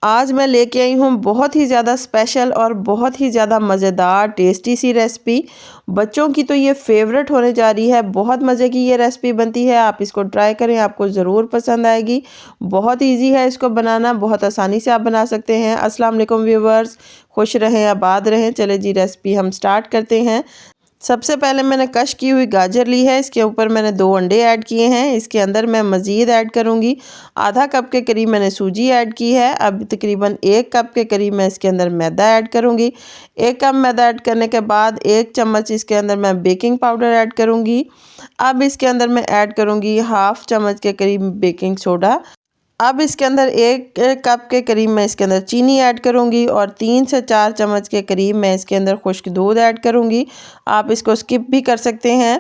आज मैं लेके आई हूँ बहुत ही ज़्यादा स्पेशल और बहुत ही ज़्यादा मज़ेदार टेस्टी सी रेसिपी। बच्चों की तो ये फेवरेट होने जा रही है। बहुत मज़े की ये रेसिपी बनती है। आप इसको ट्राई करें, आपको ज़रूर पसंद आएगी। बहुत इजी है इसको बनाना, बहुत आसानी से आप बना सकते हैं। अस्सलाम वालेकुम व्यूवर्स, खुश रहें आबाद रहें। चले जी रेसिपी हम स्टार्ट करते हैं। सबसे पहले मैंने कश की हुई गाजर ली है। इसके ऊपर मैंने 2 अंडे ऐड किए हैं। इसके अंदर मैं मज़ीद ऐड करूँगी आधा कप के करीब मैंने सूजी ऐड की है। अब तकरीबन 1 कप के करीब मैं इसके अंदर मैदा ऐड करूँगी। 1 कप मैदा ऐड करने के बाद 1 चम्मच इसके अंदर मैं बेकिंग पाउडर ऐड करूँगी। अब इसके अंदर मैं ऐड करूँगी हाफ़ चम्मच के करीब बेकिंग सोडा। अब इसके अंदर 1 कप के करीब मैं इसके अंदर चीनी ऐड करूँगी और 3 से 4 चम्मच के करीब मैं इसके अंदर खुश्क दूध ऐड करूँगी। आप इसको स्किप भी कर सकते हैं।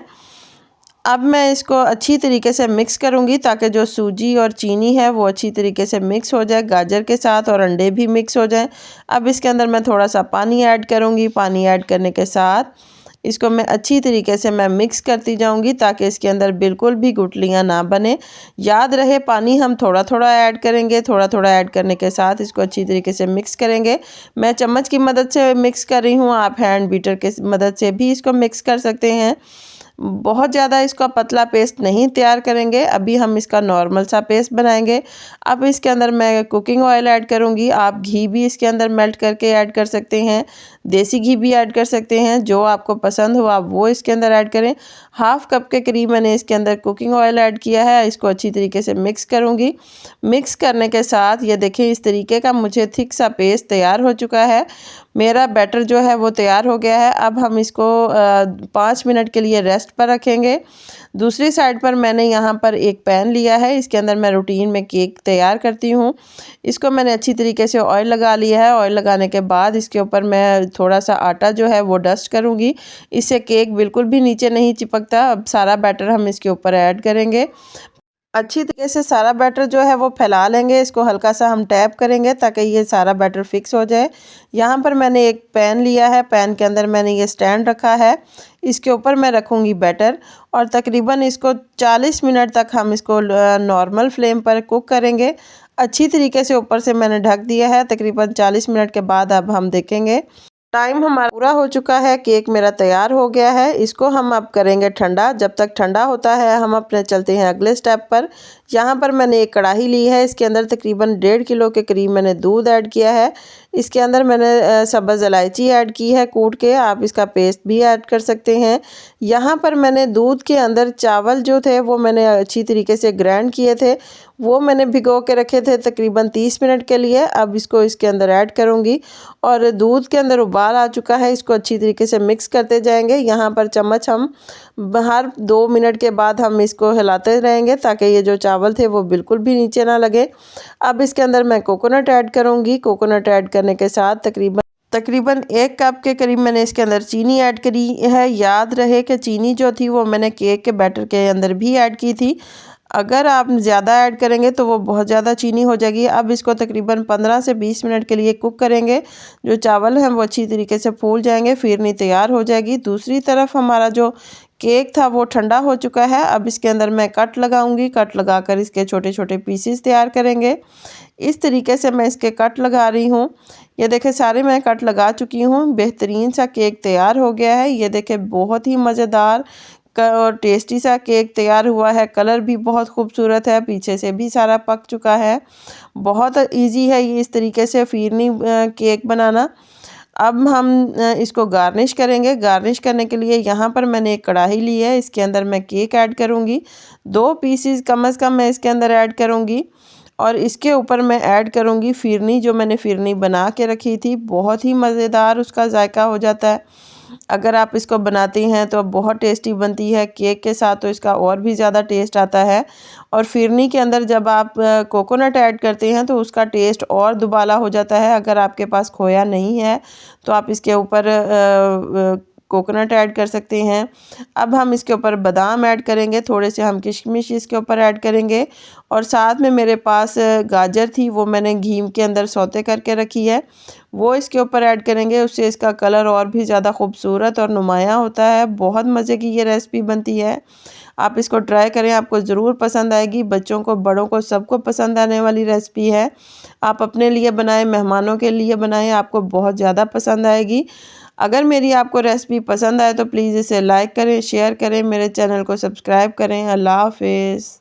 अब मैं इसको अच्छी तरीके से मिक्स करूँगी ताकि जो सूजी और चीनी है वो अच्छी तरीके से मिक्स हो जाए गाजर के साथ और अंडे भी मिक्स हो जाएं। अब इसके अंदर मैं थोड़ा सा पानी ऐड करूँगी। पानी ऐड करने के साथ इसको मैं अच्छी तरीके से मैं मिक्स करती जाऊंगी ताकि इसके अंदर बिल्कुल भी गुठलियाँ ना बने। याद रहे पानी हम थोड़ा थोड़ा ऐड करेंगे। थोड़ा थोड़ा ऐड करने के साथ इसको अच्छी तरीके से मिक्स करेंगे। मैं चम्मच की मदद से मिक्स कर रही हूँ, आप हैंड बीटर के मदद से भी इसको मिक्स कर सकते हैं। बहुत ज़्यादा इसका पतला पेस्ट नहीं तैयार करेंगे, अभी हम इसका नॉर्मल सा पेस्ट बनाएंगे। अब इसके अंदर मैं कुकिंग ऑयल ऐड करूँगी। आप घी भी इसके अंदर मेल्ट करके ऐड कर सकते हैं, देसी घी भी ऐड कर सकते हैं, जो आपको पसंद हो आप वो इसके अंदर ऐड करें। हाफ़ कप के करीब मैंने इसके अंदर कुकिंग ऑयल ऐड किया है। इसको अच्छी तरीके से मिक्स करूँगी। मिक्स करने के साथ ये देखें इस तरीके का मुझे थिक सा पेस्ट तैयार हो चुका है। मेरा बैटर जो है वो तैयार हो गया है। अब हम इसको 5 मिनट के लिए रेस्ट पर रखेंगे। दूसरी साइड पर मैंने यहाँ पर एक पैन लिया है। इसके अंदर मैं रूटीन में केक तैयार करती हूँ। इसको मैंने अच्छी तरीके से ऑयल लगा लिया है। ऑयल लगाने के बाद इसके ऊपर मैं थोड़ा सा आटा जो है वो डस्ट करूँगी। इससे केक बिल्कुल भी नीचे नहीं चिपकता। अब सारा बैटर हम इसके ऊपर ऐड करेंगे। अच्छी तरीके से सारा बैटर जो है वो फैला लेंगे। इसको हल्का सा हम टैप करेंगे ताकि ये सारा बैटर फिक्स हो जाए। यहाँ पर मैंने एक पैन लिया है। पैन के अंदर मैंने ये स्टैंड रखा है। इसके ऊपर मैं रखूँगी बैटर और तकरीबन इसको 40 मिनट तक हम इसको नॉर्मल फ्लेम पर कुक करेंगे। अच्छी तरीके से ऊपर से मैंने ढक दिया है। तकरीबन 40 मिनट के बाद अब हम देखेंगे। टाइम हमारा पूरा हो चुका है। केक मेरा तैयार हो गया है। इसको हम अब करेंगे ठंडा। जब तक ठंडा होता है हम अपने चलते हैं अगले स्टेप पर। यहाँ पर मैंने एक कढ़ाई ली है। इसके अंदर तकरीबन 1.5 किलो के करीब मैंने दूध ऐड किया है। इसके अंदर मैंने सब्ज़ इलायची ऐड की है कूट के, आप इसका पेस्ट भी ऐड कर सकते हैं। यहाँ पर मैंने दूध के अंदर चावल जो थे वो मैंने अच्छी तरीके से ग्राइंड किए थे, वो मैंने भिगो के रखे थे तकरीबन 30 मिनट के लिए। अब इसको इसके अंदर ऐड करूँगी और दूध के अंदर उबाल आ चुका है। इसको अच्छी तरीके से मिक्स करते जाएंगे। यहाँ पर चम्मच हम हर 2 मिनट के बाद हम इसको हिलाते रहेंगे ताकि ये जो चावल थे वो बिल्कुल भी नीचे ना लगे। अब इसके अंदर मैं कोकोनट ऐड करूँगी। कोकोनट ऐड करने के साथ तकरीबन 1 कप के करीब मैंने इसके अंदर चीनी ऐड करी है। याद रहे कि चीनी जो थी वो मैंने केक के बैटर के अंदर भी ऐड की थी। अगर आप ज़्यादा ऐड करेंगे तो वो बहुत ज़्यादा चीनी हो जाएगी। अब इसको तकरीबन 15 से 20 मिनट के लिए कुक करेंगे। जो चावल हैं वो अच्छी तरीके से फूल जाएंगे, फिरनी तैयार हो जाएगी। दूसरी तरफ हमारा जो केक था वो ठंडा हो चुका है। अब इसके अंदर मैं कट लगाऊंगी। कट लगाकर इसके छोटे छोटे पीसेस तैयार करेंगे। इस तरीके से मैं इसके कट लगा रही हूँ। ये देखें सारे मैं कट लगा चुकी हूँ। बेहतरीन सा केक तैयार हो गया है। ये देखें बहुत ही मज़ेदार और टेस्टी सा केक तैयार हुआ है। कलर भी बहुत खूबसूरत है, पीछे से भी सारा पक चुका है। बहुत इजी है ये इस तरीके से फिरनी केक बनाना। अब हम इसको गार्निश करेंगे। गार्निश करने के लिए यहाँ पर मैंने एक कढ़ाई ली है। इसके अंदर मैं केक ऐड करूँगी। 2 पीसीस कम से कम मैं इसके अंदर ऐड करूँगी और इसके ऊपर मैं ऐड करूँगी फिरनी, जो मैंने फिरनी बना के रखी थी। बहुत ही मज़ेदार उसका जायका हो जाता है। अगर आप इसको बनाती हैं तो बहुत टेस्टी बनती है। केक के साथ तो इसका और भी ज़्यादा टेस्ट आता है। और फिरनी के अंदर जब आप कोकोनट ऐड करते हैं तो उसका टेस्ट और दुबाला हो जाता है। अगर आपके पास खोया नहीं है तो आप इसके ऊपर कोकोनट ऐड कर सकते हैं। अब हम इसके ऊपर बादाम ऐड करेंगे, थोड़े से हम किशमिश इसके ऊपर ऐड करेंगे और साथ में मेरे पास गाजर थी, वो मैंने घी के अंदर सौते करके रखी है, वो इसके ऊपर ऐड करेंगे। उससे इसका कलर और भी ज़्यादा खूबसूरत और नुमाया होता है। बहुत मज़े की ये रेसिपी बनती है। आप इसको ट्राई करें, आपको ज़रूर पसंद आएगी। बच्चों को, बड़ों को, सबको पसंद आने वाली रेसिपी है। आप अपने लिए बनाएं, मेहमानों के लिए बनाएं, आपको बहुत ज़्यादा पसंद आएगी। अगर मेरी आपको रेसिपी पसंद आए तो प्लीज़ इसे लाइक करें, शेयर करें, मेरे चैनल को सब्सक्राइब करें। अल्लाह हाफ़िज़।